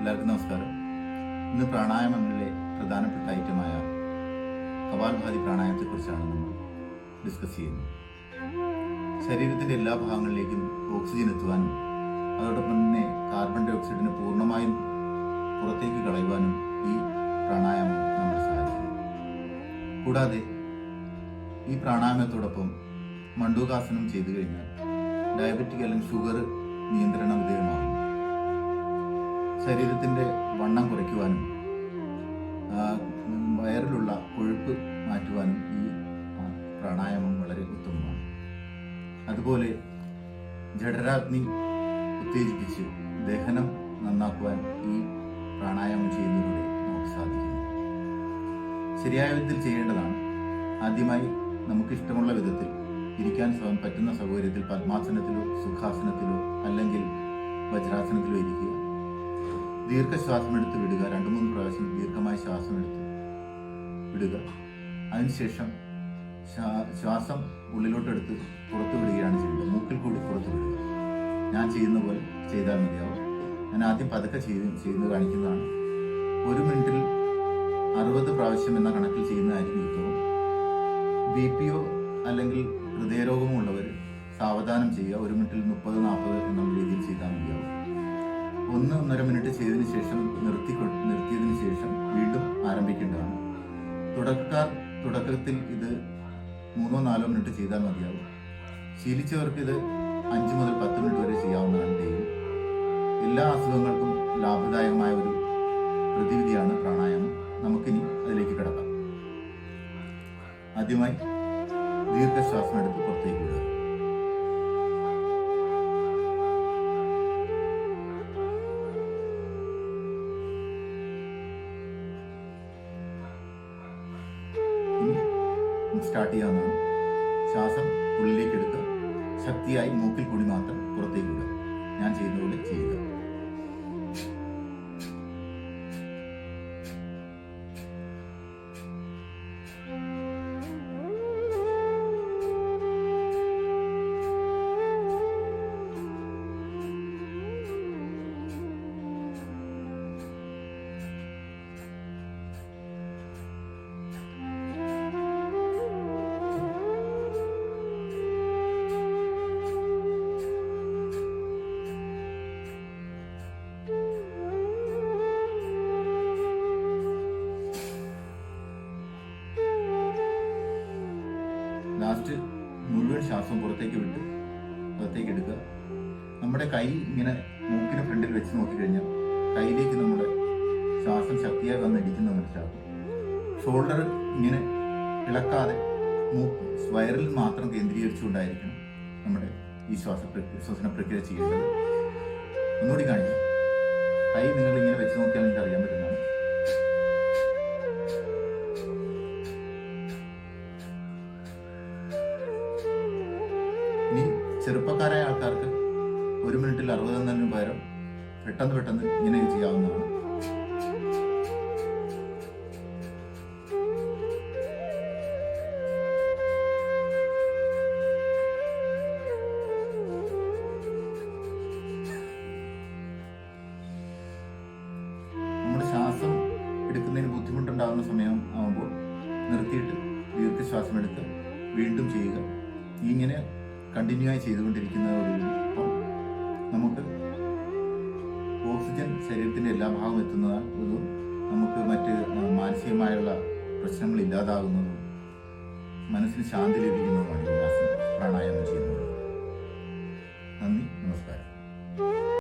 എല്ലാവർക്കും നമസ്കാരം. ഇന്ന് പ്രാണായാമങ്ങളിലെ പ്രധാനപ്പെട്ട ഐറ്റമായ കപാൽഭാതി പ്രാണായാമത്തെക്കുറിച്ചാണ് നമ്മൾ ഡിസ്കസ് ചെയ്യുന്നത്. ശരീരത്തിൻ്റെ എല്ലാ ഭാഗങ്ങളിലേക്കും ഓക്സിജൻ എത്തുവാനും അതോടൊപ്പം തന്നെ കാർബൺ ഡൈ ഓക്സൈഡിനെ പൂർണ്ണമായും പുറത്തേക്ക് കളയുവാനും ഈ പ്രാണായാമം നമ്മളെ സഹായിക്കുന്നു. കൂടാതെ ഈ പ്രാണായാമത്തോടൊപ്പം മണ്ഡൂകാസനം ചെയ്തു കഴിഞ്ഞാൽ ഡയബറ്റിക് അല്ലെങ്കിൽ ഷുഗർ നിയന്ത്രണ വിധേയമാകും. ശരീരത്തിൻ്റെ വണ്ണം കുറയ്ക്കുവാനും വയറിലുള്ള കൊഴുപ്പ് മാറ്റുവാനും ഈ പ്രാണായാമം വളരെ ഉത്തമമാണ്. അതുപോലെ ജഠരാഗ്നി ഉത്തേജിപ്പിച്ച് ദഹനം നന്നാക്കുവാൻ ഈ പ്രാണായാമം ചെയ്യുന്നതിലൂടെ നമുക്ക് സാധിക്കുന്നു. ശരിയായ വിധത്തിൽ ചെയ്യേണ്ടതാണ്. ആദ്യമായി നമുക്കിഷ്ടമുള്ള വിധത്തിൽ ഇരിക്കാൻ പറ്റുന്ന സൗകര്യത്തിൽ പദ്മാസനത്തിലോ സുഖാസനത്തിലോ അല്ലെങ്കിൽ വജ്രാസനത്തിലോ ഇരിക്കുക. ദീർഘശ്വാസം എടുത്ത് വിടുക. 2-3 പ്രാവശ്യം ദീർഘമായ ശ്വാസം എടുത്ത് വിടുക. അതിനുശേഷം ശ്വാസം ഉള്ളിലോട്ടെടുത്ത് പുറത്തു വിടുകയാണ് ചെയ്യുന്നത്. മൂക്കിൽ കൂടി പുറത്തു വിടുക. ഞാൻ ചെയ്യുന്ന പോലെ ചെയ്താൽ മതിയാവും. ഞാൻ ആദ്യം പതുക്കെ ചെയ്യുന്നത് കാണിക്കുന്നതാണ്. 1 മിനിറ്റിൽ 60 പ്രാവശ്യം എന്ന കണക്കിൽ ചെയ്യുന്നതായിരിക്കും ഉത്തമം. BP അല്ലെങ്കിൽ ഹൃദയരോഗമോ ഉള്ളവർ സാവധാനം ചെയ്യുക. 1 മിനിറ്റിൽ 30-40 എന്നുള്ള രീതിയിൽ ചെയ്താൽ മതിയാവും. 1-1.5 മിനിറ്റ് ചെയ്തതിനു ശേഷം നിർത്തിയതിനു ശേഷം വീണ്ടും ആരംഭിക്കേണ്ടതാണ്. തുടക്കത്തിൽ ഇത് 3-4 മിനിറ്റ് ചെയ്താൽ മതിയാവും. ശീലിച്ചവർക്ക് ഇത് 5 മുതൽ 10 മിനിറ്റ് വരെ ചെയ്യാവുന്നതാണ് ഡെയിലി. എല്ലാ അസുഖങ്ങൾക്കും ലാഭദായകമായ ഒരു പ്രതിവിധിയാണ് പ്രാണായാമം. നമുക്കിനി അതിലേക്ക് കിടക്കാം. ആദ്യമായി ദീർഘശ്വാസം എടുത്ത് പുറത്തേക്ക് വിടുക. സ്റ്റാർട്ട് ചെയ്യാവുന്നതാണ്. ശ്വാസം ഉള്ളിലേക്ക് എടുക്കുക. ശക്തിയായി മൂക്കിൽ കൂടി മാത്രം പുറത്തേക്ക് വിടുക. ഞാൻ ചെയ്യുന്ന പോലെ ചെയ്യുക. ലാസ്റ്റ് മുഴുവൻ ശ്വാസം പുറത്തേക്ക് വിട്ട് പുറത്തേക്ക് എടുക്കുക. നമ്മുടെ കൈ ഇങ്ങനെ മൂക്കിന് ഫ്രണ്ടിൽ വെച്ച് നോക്കിക്കഴിഞ്ഞാൽ കൈയിലേക്ക് നമ്മുടെ ശ്വാസം ശക്തിയായി വന്നിടിക്കുന്നത് മനസ്സിലാക്കും. ഷോൾഡർ ഇങ്ങനെ ഇളക്കാതെ വയറിൽ മാത്രം കേന്ദ്രീകരിച്ചുകൊണ്ടായിരിക്കണം നമ്മുടെ ഈ ശ്വസന പ്രക്രിയ ചെയ്യേണ്ടത്. ഒന്നുകൂടി കാണിക്കാം. കൈ നിങ്ങൾ ഇങ്ങനെ വെച്ച് നോക്കിയാൽ നിങ്ങൾക്ക് അറിയാൻ പറ്റുന്നതാണ്. ഇനി ചെറുപ്പക്കാരായ ആൾക്കാർക്ക് 1 മിനിറ്റിൽ 60 എന്നതിന് പകരം പെട്ടെന്ന് ഇങ്ങനെ ചെയ്യാവുന്നതാണ്. നമ്മുടെ ശ്വാസം എടുക്കുന്നതിന് ബുദ്ധിമുട്ടുണ്ടാകുന്ന സമയം ആകുമ്പോൾ നിർത്തിയിട്ട് ദീർഘശ്വാസം എടുത്ത് വീണ്ടും ചെയ്യുക. ഇങ്ങനെ കണ്ടിന്യൂ ആയി ചെയ്തുകൊണ്ടിരിക്കുന്നതോടുകൂടി നമുക്ക് ഓക്സിജൻ ശരീരത്തിൻ്റെ എല്ലാ ഭാഗവും എത്തുന്നതും നമുക്ക് മറ്റ് മാനസികമായുള്ള പ്രശ്നങ്ങൾ ഇല്ലാതാകുന്നതും മനസ്സിന് ശാന്തി ലഭിക്കുന്നതുമാണ് ഈ പ്രാണായാമം ചെയ്യുന്നത്.